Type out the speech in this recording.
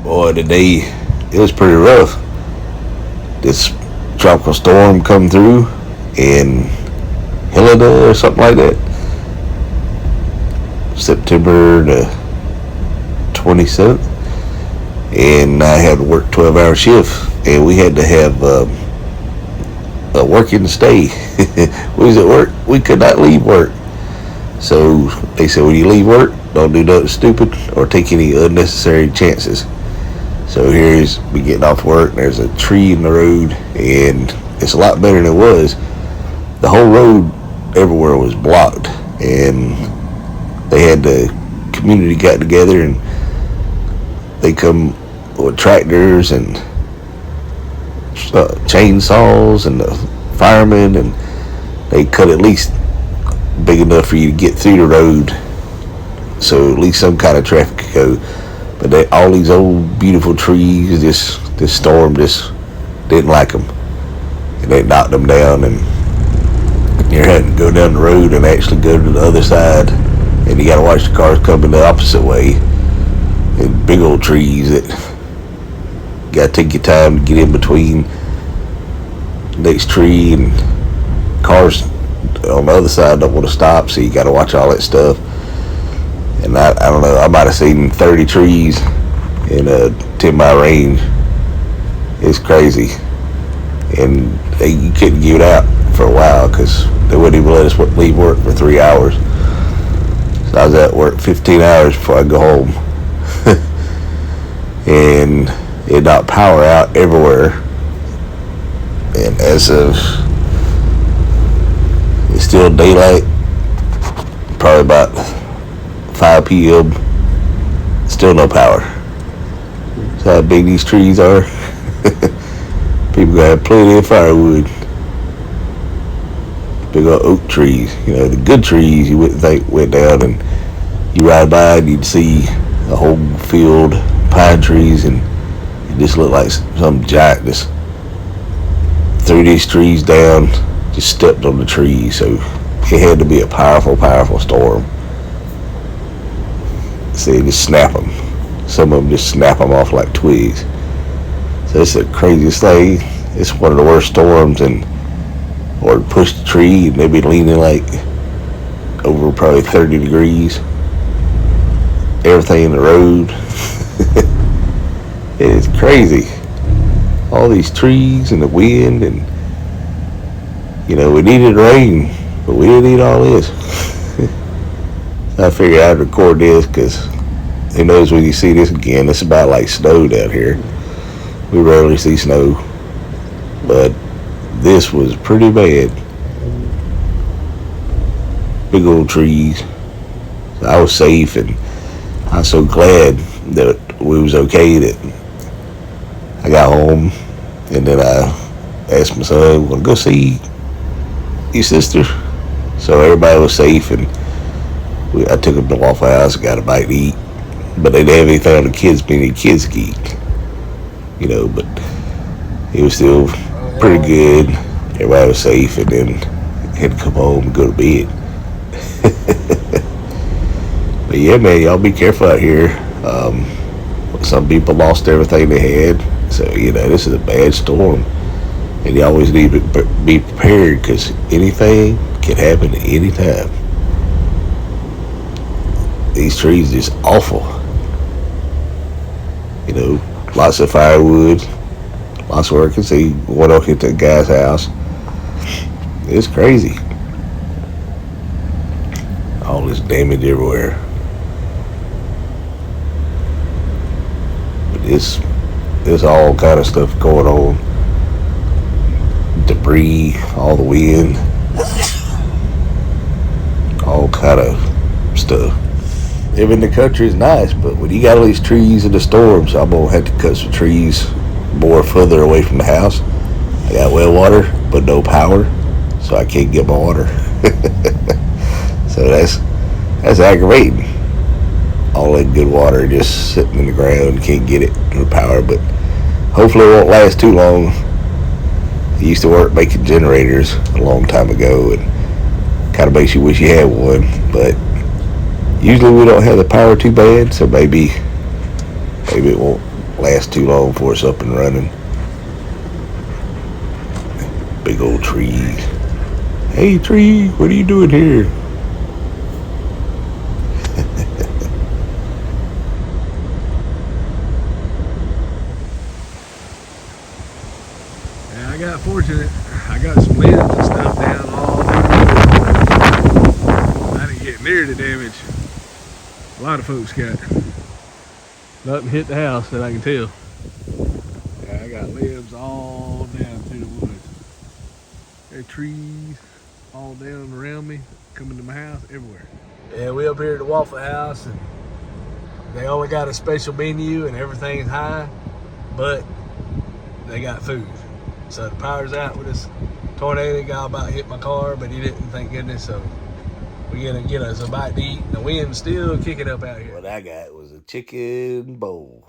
Boy, today it was pretty rough. This tropical storm come through in Helene or something like that. September the 27th, and I had to work 12-hour shift, and we had to have a working stay. We was at work. We could not leave work. So they said, when you leave work, don't do nothing stupid or take any unnecessary chances. So here's me getting off work, and there's a tree in the road, and it's a lot better than it was. The whole road everywhere was blocked, and they had the community got together, and they come with tractors and chainsaws and the firemen, and they cut at least big enough for you to get through the road, so at least some kind of traffic could go. But all these old beautiful trees, this storm just didn't like them, and they knocked them down, and you're having to go down the road and actually go to the other side, and you got to watch the cars coming the opposite way, and big old trees that you got to take your time to get in between the next tree, and cars on the other side don't want to stop, so you got to watch all that stuff. And I don't know, I might have seen 30 trees in a 10-mile range. It's crazy. And you couldn't get it out for a while because they wouldn't even let us leave work for 3 hours. So I was at work 15 hours before I go home. And it knocked power out everywhere. And as of, it's still daylight, probably about 5 p.m. Still no power. That's how big these trees are. People got plenty of firewood. Big old oak trees. You know, the good trees you wouldn't think went down, and you ride by and you'd see a whole field of pine trees, and it just looked like some giant just threw these trees down, just stepped on the trees. So it had to be a powerful, powerful storm. So they just snap them. Some of them just snap them off like twigs. So it's the craziest thing. It's one of the worst storms, and or push the tree and they'd be leaning like over probably 30 degrees. Everything in the road. It's crazy. All these trees and the wind, and you know, we needed rain, but we didn't need all this. I figured I'd record this because who knows when you see this again. It's about like snow down here. We rarely see snow, but this was pretty bad. Big old trees. So I was safe, and I was so glad that we was okay that I got home, and then I asked my son, "Want to go see your sister?" So everybody was safe, and I took them to Waffle House, got a bite to eat, but they didn't have anything on the kids menu. Kids could eat, you know, but it was still pretty good. Everybody was safe, and then had to come home and go to bed. But yeah, man, y'all be careful out here. Some people lost everything they had, so you know, this is a bad storm, and you always need to be prepared because anything can happen at any time. These trees are just awful. You know, lots of firewood, lots of work. I can see one up at the guy's house. It's crazy. All this damage everywhere. But there's all kind of stuff going on. Debris, all the wind, all kind of stuff. Living in the country is nice, but when you got all these trees in the storms, I'm gonna have to cut some trees more further away from the house. I got well water, but no power, so I can't get my water. So that's aggravating. All that good water just sitting in the ground, can't get it, no power. But hopefully it won't last too long. I used to work making generators a long time ago, and kind of makes you wish you had one, but usually we don't have the power too bad, so maybe it won't last too long before it's up and running. Big old trees. Hey tree, what are you doing here? Yeah, I got fortunate. I got some limbs and stuff down all through. I didn't get near the damage a lot of folks got. Nothing hit the house that I can tell. Yeah, I got limbs all down through the woods. There are trees all down around me, coming to my house, everywhere. Yeah, we up here at the Waffle House, and they only got a special menu and everything's high, but they got food. So the power's out with this tornado. Guy about hit my car, but he didn't, thank goodness. So we're gonna get us a bite to eat. The wind's still kicking up out here. What I got was a chicken bowl.